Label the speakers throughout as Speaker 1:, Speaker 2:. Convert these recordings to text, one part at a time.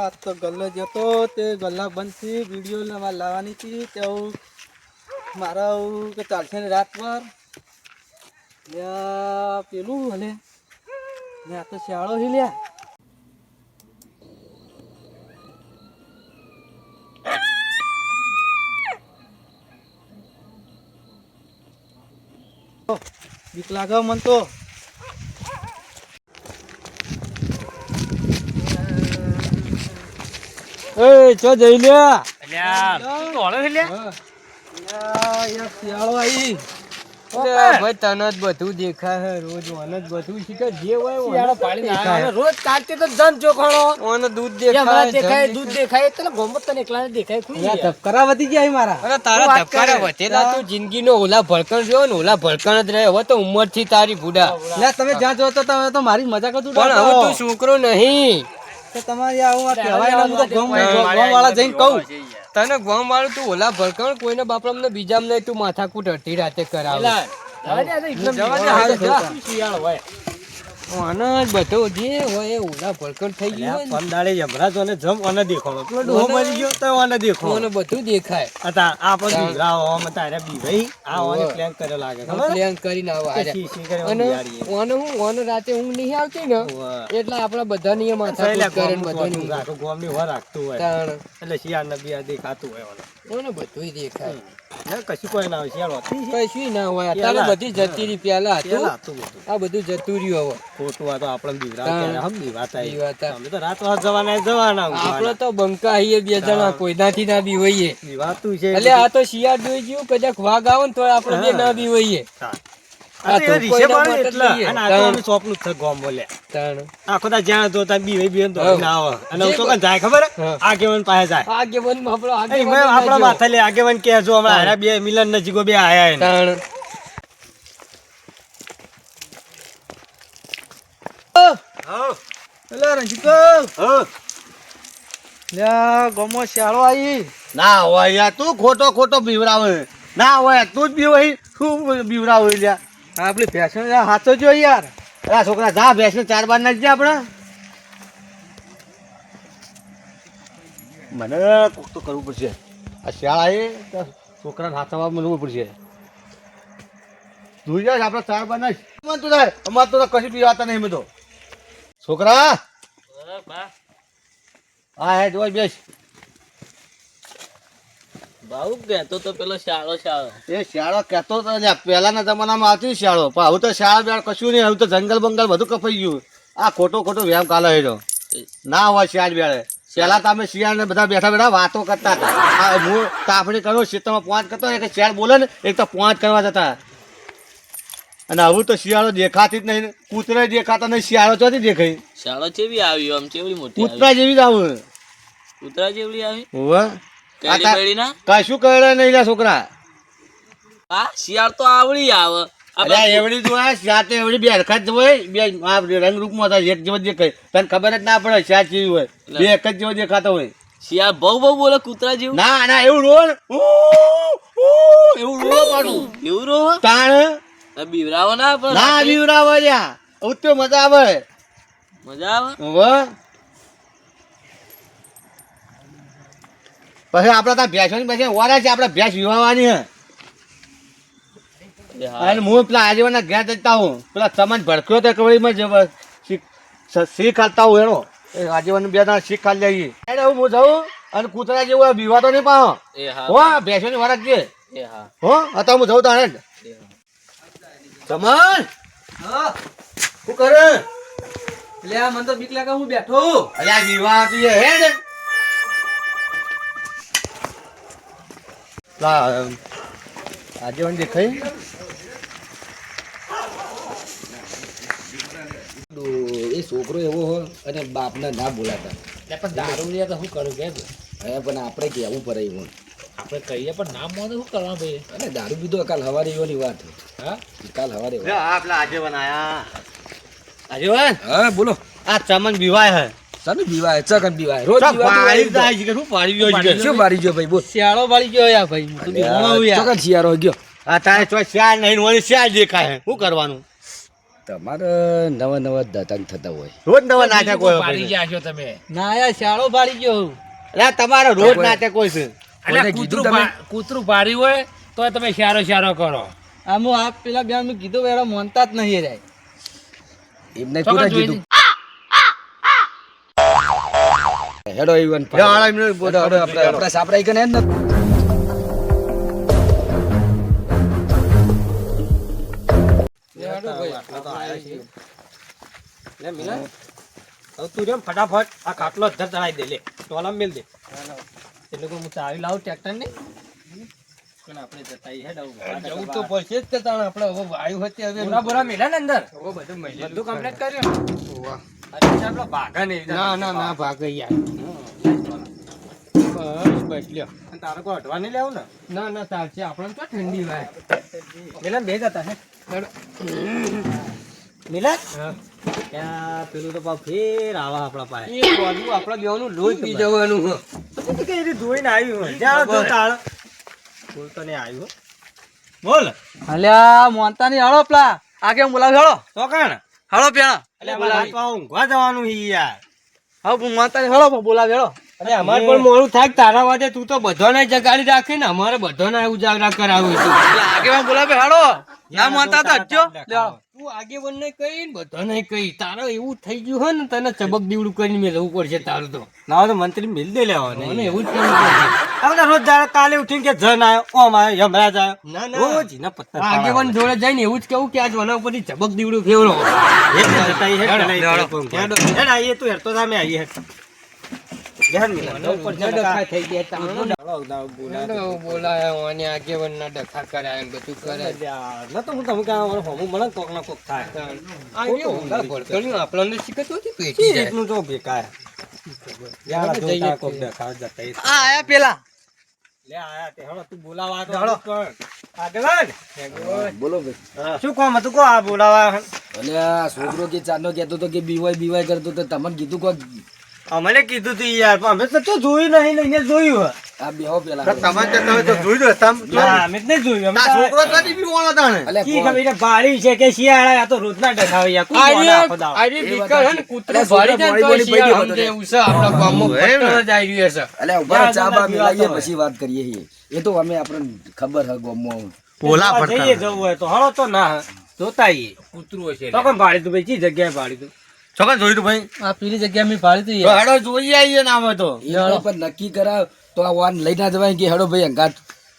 Speaker 1: આ તો ગલ્લો જતો તે ગલ્લા બંધ થી વિડીયો લાવવાની હતી તે મારા કે ચાલશે ને રાત પર પેલું હલે ને આ તો શિયાળો હિલ્યા બીક લાગે મન તો ચો જઈ લ્યા શિયાળો આવી
Speaker 2: ભાઈ તને જ બધું દેખાય રોજ મને જ બધું શીખે જે હોય
Speaker 1: રોજ કાઢતે તો જન ચોખાણો
Speaker 2: ઓને દૂધ
Speaker 1: દેખાય દૂધ દેખાય એટલે ગોમત તને એકલા દેખાય ખુઈ ધબકારા વધી ગયા મારા
Speaker 2: અરે તારા ધબકારા વધેલા તું જિંદગીનો ઓલા ભડકણ રહ્યો ને ઓલા ભડકણ જ રહે હવે તો ઉંમર થી તારી બુડા
Speaker 1: તમે જ્યાં જો તો તમે તો મારી મજાક જ
Speaker 2: પણ હવે તું છોકરો નહીં
Speaker 1: તો તમારી આવું કહેવાય ને હું તો ગામ વાળા જઈને કહું
Speaker 2: તને ગામ વાળું તું ઓલા ભડકણ કોઈને બાપડા ને બીજા નહીં તું માથાકૂટ અડધી રાતે કરાવે બધો જે હોય ઓલા ભડકણ થઈ ગયું
Speaker 1: પંદાળે જમરા તો જમ અને દેખાડો પેલો ડોહો મરી ગયો તો અને દેખો
Speaker 2: મને બધું દેખાય
Speaker 1: હતા આ પણ બીવરાઓ આમ તારે બીભાઈ આ ઓને પ્લાન કર્યો લાગે
Speaker 2: પ્લાન કરીને આવા અને ઓને હું ઓને રાતે ઊંઘ નહીં આવતી ને એટલે આપણા બધા ની માથા કરે બધાની
Speaker 1: આખો ગામ ની વર રાખતું હોય એટલે શિયાળ ને બિયા દેખાતું હોય
Speaker 2: ઓને બધું દેખાય
Speaker 1: કશું કોઈ ના હોય શિયાળ
Speaker 2: કશું ના હોય અત્યારે બધી જતી રહી પેલા હતું આ બધું જતું રહ્યું હવે
Speaker 1: ખોટું આ તો આપણે બીવરાતા અમે તો રાત રાત જવાના
Speaker 2: આપણે તો બંકા આઈએ બે જણા કોઈનાથી ના બી હોઈએ
Speaker 1: બીવાતું છે
Speaker 2: એટલે આ તો શિયાળ જોઈ ગયું કદાચ વાઘ આવે ને તો આપણે બે ના બી હોઈએ
Speaker 1: મિલન નજીકો બે આયા ગમો શાળો આવી
Speaker 3: ના હોય તું ખોટો ખોટો બીવરાવે ના હોય તું જ બીવાય શું બીવરાવે લ્યા
Speaker 1: આપડે ફેશન હાથો જો યાર
Speaker 3: અરે છોકરા જા ભેંસ ચાર બાર નાખજે આપણે મને કોક તો કરવું પડશે આ શાળા છોકરાને હાથમાં મળવું પડશે તું જાય આપણે ચાર બાર નાખ તું થાય અમારે તો કશું પીવાતા નહીં બધો છોકરા હા હે જોઈ બેસ
Speaker 2: બાબુ કહેતો તો પેલો શાળો
Speaker 3: એ શાળો કહેતો તો પહેલાના જમાનામાં આવતી શાળો પણ હવે તો શાળા બેળ કશું નહીં હવે તો જંગલ બંગલ બધું કપાઈ ગયું આ ખોટો વ્યાયામ કાલે હેજો ના હોય શિયાળ બેળે પહેલા તમે શિયાળ ને બધા બેઠા બેઠા વાતો કરતા હતા હું તાપણી કરો ખેતરમાં પોંચ કરતો એક શિયાળ બોલે ને એક તો પોંચ કરવા જતા અને હવે તો શિયાળો દેખાતી જ નહીં કૂતરા દેખાતા નહીં શિયાળો ચોથી દેખાય
Speaker 2: શાળો જેવી આવી આમ કેવડી મોટી
Speaker 3: કૂતરા જેવી જ આવે
Speaker 2: કૂતરા જેવડી આવી
Speaker 3: હોવે કશું કરે નહીં છોકરા
Speaker 2: હા શિયાળ તો આવડી આવે
Speaker 3: એવડી જોયા સાથે એવડી બે હરખત હોય બે રંગ રૂપમાં હતા એક જેવો દેખાય તને ખબર જ ના પડે શાક જેવી હોય બે એક જ જેવો દેખાતો હોય
Speaker 2: શિયાળ બહુ બોલે કૂતરા જેવું
Speaker 3: ના ના એવું રો એવું રો પાડું
Speaker 2: એવું રો
Speaker 3: તાણ
Speaker 2: બીવરાવો ના પણ
Speaker 3: ના બીવરાવો લ્યા ઉત્તો મજા આવે પછી આપડે ત્યાં ભેંસોની પછી ઓરા છે આપડે ભેંસ વિવાવાની હે હું પેલા આજેવાના ઘેર જતા હું પેલા સમાજ ભડક્યો તો કવડીમાં શીખ ખાતા હું એનો આજેવાન બે જણા શીખ ખાલી લઈએ હું જાઉં અને કૂતરા જેવું બીવાતો નહીં પાહો હો ભેંસોની વરસ છે હો અત્યારે હું જઉં તાણે સમાન શું કરે
Speaker 1: મને તો બીક લાગે હું બેઠો
Speaker 3: અલ્યા વિવાહ હે ને આજેવાન દેખાય
Speaker 2: એ છોકરો એવો હોય અને બાપને ના બોલાતા પણ દારૂ લે તો શું કરું કે પણ આપણે કહેવું પડે એવું આપણે કહીએ પણ ના મોને શું કરવા ભાઈ અને દારૂ પીધો કાલ હવારે એવાની વાત હા કાલ હવારે
Speaker 3: આપલા આજેવાન આયા આજેવાન
Speaker 2: હા બોલો
Speaker 3: આ ચમન વિવાહ હે
Speaker 2: સાનું બીવાય ચકન બીવાય રોજ
Speaker 3: પાડી જાય છે કે શું પાડી ગયો છે
Speaker 2: શું પાડી ગયો ભાઈ બોલ
Speaker 1: શિયાળો વાળી ગયો યાર ભાઈ તો બીવાણો યાર
Speaker 2: ચકન શિયાળો ગયો
Speaker 3: આ તારે તો શ્યાળ નહીં ઓની શ્યાળ દેખાય શું કરવાનું
Speaker 2: તમારે નવા નવા દાતાન થતા હોય.
Speaker 3: રોજ નવા નાટક હોય
Speaker 4: પાડી ગયા છો તમે.
Speaker 1: ના યાર શાળો ભાડી ગયો.
Speaker 3: એટલે તમારે રોજ નાટક હોય છે.
Speaker 4: અલ્યા
Speaker 2: કોઈને કીધું તમે?
Speaker 4: કૂતરું પાડ્યું હોય તો તમે શારો શારો કરો.
Speaker 1: આમ આ પેલા બેન નું કીધું એરા મોનતા જ નહીં રે.
Speaker 2: એમને
Speaker 4: છોકરા
Speaker 2: કોને
Speaker 4: જોઈને.
Speaker 2: કીધું? હેડો ઈવન આપણે સાપરાઈ કે ને
Speaker 4: તું જેમ ફટાફટ આ ખાટલો અધર ચડાવી દે લે ટોલા મેલ દે એટલે હું ચાવી લાવું ટ્રેક્ટર ને આપણે જવું તો પડશે જ કે તાણ આપણે હવે આવ્યું હતી હવે બોરા મેલા ને અંદર હવે બધું કમ્પ્લીટ કર્યું આપણો ભાગા નહીં ના ભાગે યાર બસ લ્યો તારે કોઈ અટવા નહીં લેવું ને ના ચાલશે આપણે તો ઠંડી વાય મેલા બે જતા હે મિલા ત્યાં પેલું તો ફેર આવા આપણા પાસે એ બધું આપણા બેવાનું લોહી પી જવાનું તો કઈ રીતે ધોઈને આવ્યું હોય જાવ તો તાળ બોલ તો ને આવ્યું બોલ
Speaker 1: અલ્યા મોનતા નહીં હળો પેલા આગે બોલાવ હળો
Speaker 4: તો કાણ
Speaker 1: હળો પેલા
Speaker 4: એટલે બોલાવી તો ઊંઘવા જવાનું હી યાર
Speaker 1: હવે મોનતા નહીં હળો બોલાવ હળો
Speaker 4: અરે અમારે પણ મોડું થાય તારા વાજે તું તો બધાને જગાડી રાખે ને અમારે બધાને ઉજાગરા કરાવું છે
Speaker 1: આગેવાન બોલાવે હળો ના મોનતા તો હટજો
Speaker 4: તું આગેવાન ને કઈ ને બધાને કઈ તારે એવું થઈ ગયું હોય ને તને ચબક દીવડું કરીને મેળવવું પડશે તારું તો ના તો મંત્રી મિલ દે લેવાનું એવું જ કરવું પડશે આપણે રોજ કાલે ઉઠીને કે જન આવ્યો ઓમ આવ્યો યમરાજ આવ્યો રોજ ના પત્તા આગેવાન જોડે જઈને એવું જ કેવું કે આજ વના ઉપરથી ચબક દીવડું ફેવરો આવીએ તું હેરતો સામે આવીએ
Speaker 1: આયા પેલા
Speaker 2: બોલો ભાઈ.
Speaker 4: શું કોમ હતું કો આ બોલાવા
Speaker 2: અલ્યા છોકરો કે ચાંદો કહેતો તો કે બીવાય કરતો તો તમને કીધું કોક
Speaker 4: અમને કીધું તું યાર પણ અમે તો જોયું નહીં ને અહીંયા જોયું
Speaker 2: આ બેહો પેલા
Speaker 3: તમે તો જોઈ દો
Speaker 4: અમે જ નહીં જોયું અમે તો
Speaker 3: છોકરો કદી બી વાળો તાણે
Speaker 2: અલ્યા
Speaker 4: કી ખબર છે બાળી છે કે શિયાળા આ તો રોજના ડખાવે યાર કોણ બોલે આખો દાડો?
Speaker 2: અલ્યા ઉભા રહો, ચા બા મિલાઈએ પછી વાત કરીએ છીએ. એ તો અમે આપણને ખબર હે ગોમમાં
Speaker 3: પોલા
Speaker 4: ત્યાં જઈએ જવું હોય તો હળો તો ના જોતા આઈએ. તો કેમ ભાડી તું ભાઈ ચી જગ્યાએ ભાડી તું
Speaker 3: છોકરા જોઈ તું ભાઈ
Speaker 1: આ પેલી જગ્યા મેં ભાડી હતી
Speaker 3: તો હેડો જોઈએ આવીએ ને આમે તો
Speaker 2: એ પણ નક્કી કરાવ તો આ વાન લઈ ના જવાય કે હેડો ભાઈ અંગાત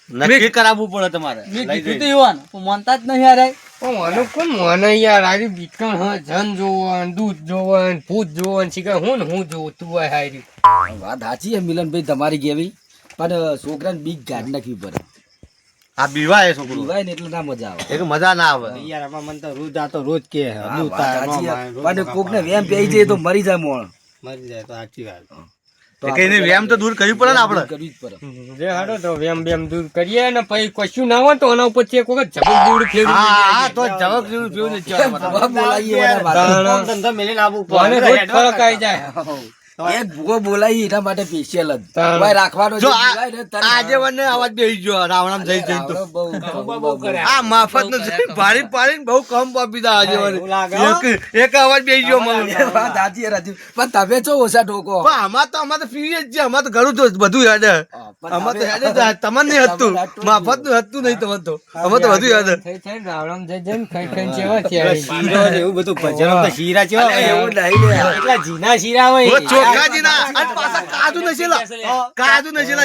Speaker 3: નક્કી કરાવવું પડે તમારે
Speaker 1: મેં કીધું તો યુવાન મોનતા જ નહીં યાર
Speaker 4: મને કોણ મને યાર આવી બીકણ હ જન જોવન દૂધ જોવન ભૂત જોવન શીખર હું ને હું જોઉં તું આ હારી
Speaker 2: વાત સાચી હે મિલનભાઈ તમારી કેવી, પણ છોકરાને બીક ગાડી નાખવી પડે.
Speaker 3: આ બીવાય છોકરું
Speaker 2: પીવાય ને એટલે ના મજા આવે.
Speaker 3: એક મજા ના આવે.
Speaker 4: યાર આમાં મને તો રોજ આ તો રોજ કે
Speaker 2: હા,
Speaker 4: દૂધ
Speaker 2: વાત
Speaker 4: તાર
Speaker 2: સાચી હે.
Speaker 4: મામા,
Speaker 2: પણ કોકને વેમ પેઈ જાય તો મરી જાય મોણ.
Speaker 4: મરી જાય તો સાચી વાત
Speaker 2: તો
Speaker 3: એ કઈને વ્યાયામ તો દૂર કરવી પડે ને આપણે.
Speaker 2: કરવી જ પડે.
Speaker 4: જે હાડો તો વેમ બેમ દૂર કરીએ ને પછી કશું ના હોય તો એના ઉપરથી એક વખત ઝપક જેવડું ફેરવી
Speaker 3: હા હા તો જવાબ જેવું પીવું ને ચા
Speaker 2: ભૂવા બોલાવીએ એના માટે.
Speaker 4: કામ ધંધા મેલીને આવવું પડે. રોજ ફરક આવી જાય
Speaker 2: એક ભૂવો બોલાવી એના માટે સ્પેશિયલ જ
Speaker 4: તાણ.
Speaker 2: ભાઈ રાખવાનો
Speaker 3: જો
Speaker 2: જે
Speaker 3: આ-
Speaker 2: પીવાય ને તરત
Speaker 3: આજે મને અવાજ બેસી ગયો રાવણામ જઈ જઈ તો
Speaker 2: આવડો બહુ
Speaker 3: આ માફત નો ભારી પાડીને બહુ કમ પાપી દા આજે
Speaker 4: એવું લાગે,
Speaker 3: એક અવાજ બેસી ગયો મને.
Speaker 2: વાત સાચી હે રાજુ. પણ તમે છો ઓછા ઠોકો.
Speaker 3: પણ આમાં તો પીવીએ જ છે, આમાં તો ઘણું તો બધું યાદ હે.
Speaker 2: પણ
Speaker 3: આમાં તો
Speaker 2: તમે-
Speaker 3: યાદ જ હે. તમને નહીં હતું માફત નું હતું નહીં તમારે તો આમાં તો બધું યાદ હે.
Speaker 4: થઈ થઈ રાવણામ જઈ જઈને ખાઈ ખાઈને જેવા થયા.
Speaker 3: શીરો ને
Speaker 4: એવું બધું ભજન તો શીરા જેવા
Speaker 2: અલ્યા, એવું નહીં લે.
Speaker 4: એટલા જીના શીરા હોય
Speaker 3: ઓ ચોખાજીના અને પાછા કાજુ નશીલા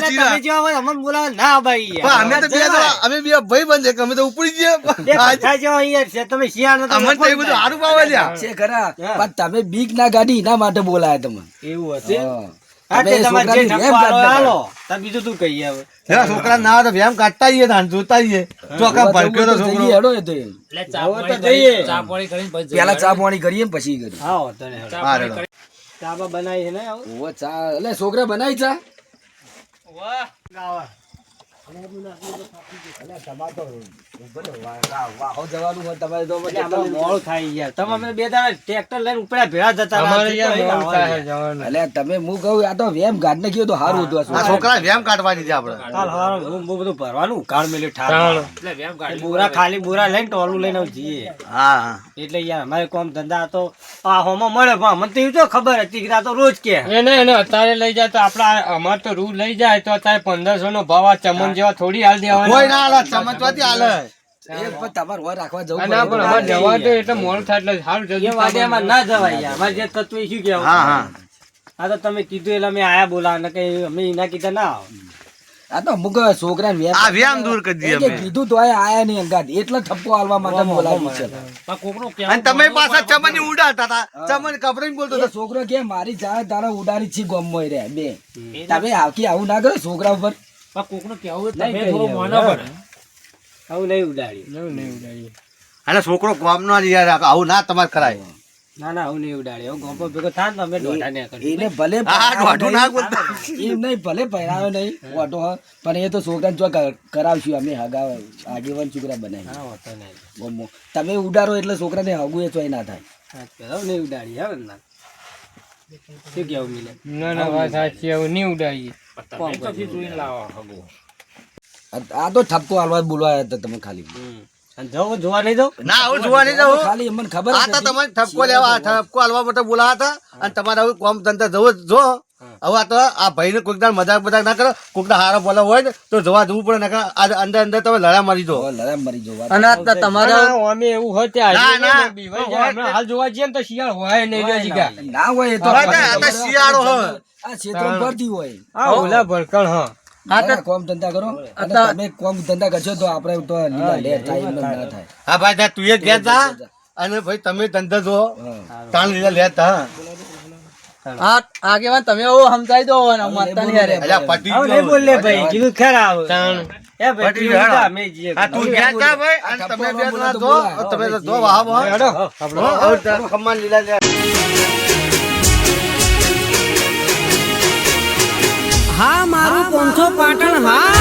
Speaker 3: શીરા.
Speaker 4: તમે જેવા હોય અમને બોલાવો ના ભાઈ
Speaker 3: પણ અમે તો બે જણા- અમે બે ભાઈ બંધ છે કે અમે તો ઉપડી ગયા.
Speaker 4: બધા જેવા અહીંયા છે તમે શિયાળ
Speaker 3: અમને તો એ બધું સારું પાવે લ્યા.
Speaker 2: છે ખરા. પણ તમે બીક ના ગાડી એના માટે બોલાયા તમે.
Speaker 4: એવું હશે
Speaker 2: હા.
Speaker 4: હા,
Speaker 2: તમે
Speaker 4: તે તમારે જે
Speaker 2: છોકરાની
Speaker 4: નફો
Speaker 2: વેમ
Speaker 4: આલો
Speaker 2: કાઢતા
Speaker 4: આલો. તાર બીજું તું કહીએ હવે
Speaker 3: એના છોકરા ના આવે તો વ્યાયામ કાઢતા આવીએ ને જોતા આવીએ. ચોખા ભડક્યો તો
Speaker 2: જઈએ,
Speaker 3: છોકરો.
Speaker 2: હેડો એ તો એ.
Speaker 4: હવે તો જઈએ
Speaker 2: પેલા ચા પાણી કરીએ ને પછી કરીએ.
Speaker 4: હા વાંધો નહીં.
Speaker 3: હા, રેડો.
Speaker 4: ચા બા બનાવી છે ને આવું?
Speaker 2: ઓવો ચા એટલે છોકરા બનાવી ચા.
Speaker 4: વાહ ગાવા.
Speaker 2: વાહો જવાનું હોય તમારે તો
Speaker 4: એટલે આમાં મોડું થાય યાર તમે અમે બે દાડા ટ્રેક્ટર લઈને ઉપડ્યા ભેળા જતા રહ્યા.
Speaker 2: અલ્યા તમે હું કહું આ તો વેમ ગાડ ને ગયો તો સારું હતું
Speaker 3: આ છોકરા વેમ કાઢવાની છે આપણે
Speaker 4: કાલ સવારે હું બધું ભરવાનું ઉકાળ મેલ્યું ઠાર એટલે વેમ ગાડી બોરા ખાલી બોરા લઈને ટોલું લઈને જઈએ
Speaker 3: હા હા
Speaker 4: એટલે યાર અમારે કોમ ધંધા તો આ હોમાં મળે પણ મને તો એવું તો ખબર હતી કે આ તો રોજ કે
Speaker 5: એને અત્યારે લઈ જાય તો આપડા અમાર તો રૂ લઈ જાય તો અત્યારે 1500 નો ભાવ આ ચમન જેવા થોડી હાલ દેવાના.
Speaker 3: કોઈ ના હાલે ચમચવાથી હાલે
Speaker 2: એ પણ તમારે હોય રાખવા જવું
Speaker 5: આ ના પણ અમારે જવા દો એટલે મોડું થાય એટલે સારું જલ્દી
Speaker 4: એ વાડે એમાં ના જવાય યાર અમારે જે તત્વ શું કેવું
Speaker 3: હા હા
Speaker 4: આ તો તમે કીધું એટલે અમે આયા બોલા ને કઈ અમે એના કીધા ના આવો.
Speaker 2: આ તો અમુક છોકરાને વેમ
Speaker 3: આ વ્યામ દૂર કરી દઈએ
Speaker 2: કે
Speaker 3: અમે
Speaker 2: કીધું તો આયા નહીં અંગાત એટલે ઠપકો હાલવા માટે બોલાવી છે.
Speaker 4: પણ કોકનું
Speaker 3: અને તમે પાછા ચમની ઉડાડતા હતા ચમન કપડીને બોલતો
Speaker 2: એ
Speaker 3: હતો
Speaker 2: છોકરો કે મારી જાય તારા ઉડાડી છી ગોમમાં રે બે તમે આખી આવું ના કરો છોકરા ઉપર.
Speaker 4: પણ કોકનું કેવું
Speaker 5: નહીં
Speaker 4: તમે
Speaker 5: કહીએ
Speaker 4: થોડું
Speaker 5: હવે.
Speaker 4: માનો પડે આવું નહીં ઉડાડ્યું.
Speaker 3: અને છોકરો ગામનો જ યાર આવું ના તમારે કરાય
Speaker 4: ના ના આવું નહીં ઉડાડ્યું હવે ગોપો ભેગો થાય ને તો અમે દોઢા ને કરીએ.
Speaker 2: એને ભલે
Speaker 3: હા, દોઢું ના બોલતા.
Speaker 2: એમ નહીં ભલે પહેરાયો નહીં ઓટો હ, પણ એ તો છોકરાને જો કરાવશું અમે હગા આગેવાન છોકરા બનાવી
Speaker 4: હા વાંધો નહીં.
Speaker 2: ગમો તમે ઉડાડો એટલે છોકરાને હગું એ ચોય ના થાય.
Speaker 4: હા, પેલા નહીં ઉડાડી હવે ના શું કેવું મિલે
Speaker 5: ના ના વાત સાચી હવે નહીં ઉડાડીએ.
Speaker 2: આ તો ઠપકો હાલવા બોલવા હતા તમે ખાલી.
Speaker 4: અને જવું જોવા નહીં જાવ
Speaker 3: ના આવું જોવા નહીં જવું
Speaker 2: ખાલી એમને ખબર
Speaker 3: આ તો તમારે ઠપકો લેવા ઠપકો હાલવા માટે બોલાવા હતા અને તમારે હવે કોમ ધંધા જવો જો હવે આ તો આ ભાઈને કોઈક દાડ મજાક બજાક ના કરો કોઈક દાડ હારા બોલાવ હોય ને તો જવા જવું પડે નકર આ અંદર અંદર તમે લડા મારી દો
Speaker 2: લડાઈ મરી જવા.
Speaker 5: ના, અમે એવું હોય તે આજે
Speaker 3: ના, ના.
Speaker 5: બીવાઈ જાય. હમણાં હાલ જોવા જઈએ ને તો શિયાળ હોય નહીં રે જીગા.
Speaker 2: ના હોય એ તો
Speaker 3: આ તો શિયાળો હોય
Speaker 2: આ ક્ષેત્રો ભરતી હોય.
Speaker 5: આ ઓલા ભડકણ હા
Speaker 2: હા, કોમ ધંધા કરો અને તમે કોમ ધંધા કરશો તો આપણે તો લીલા લેર થાય એમ ના થાય.
Speaker 3: હા ભાઈ જા તું એ ઘેર જા અને ભાઈ તમે ધંધા જો તાણ લીધા લેતા
Speaker 1: આગેવાન તમે સમજાઈ દો
Speaker 3: અલ્યા પટી
Speaker 4: આવું નહીં બોલ લે ભાઈ કીધું ખરા આવું. એ ભાઈ
Speaker 3: પટી
Speaker 4: તું
Speaker 3: ગયો.
Speaker 4: જા, અમે જઈએ.
Speaker 3: હા તું ઘેર જા ભાઈ અને તમે બે જણા જો તમે તો જો વાહ વાહ
Speaker 5: હેડો.
Speaker 3: હવે ખમ્માન લીલા લે
Speaker 1: હા મારું 500 પાટણ હા